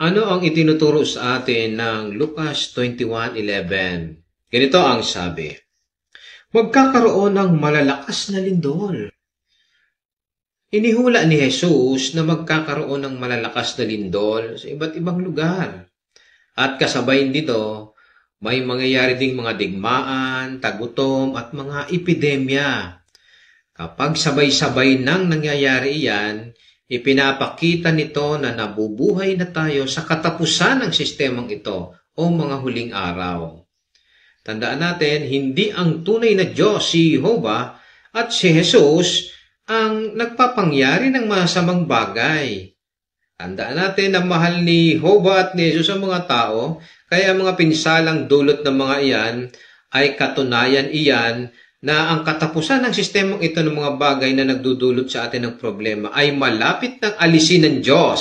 Ano ang itinuturo sa atin ng Lucas 21:11? Ganito ang sabi, magkakaroon ng malalakas na lindol. Inihula ni Jesus na magkakaroon ng malalakas na lindol sa iba't ibang lugar. At kasabay nito, may mangyayari ding mga digmaan, tagutom at mga epidemya. Kapag sabay-sabay nang nangyayari iyan, ipinapakita nito na nabubuhay na tayo sa katapusan ng sistemang ito o mga huling araw. Tandaan natin, hindi ang tunay na Diyos si Jehovah at si Jesus ang nagpapangyari ng masamang bagay. Tandaan natin na mahal ni Jehovah at ni Jesus ang mga tao, kaya mga pinsalang dulot ng mga iyan ay katunayan iyan na ang katapusan ng sistemang ito ng mga bagay na nagdudulot sa atin ng problema ay malapit ng alisin ng Diyos.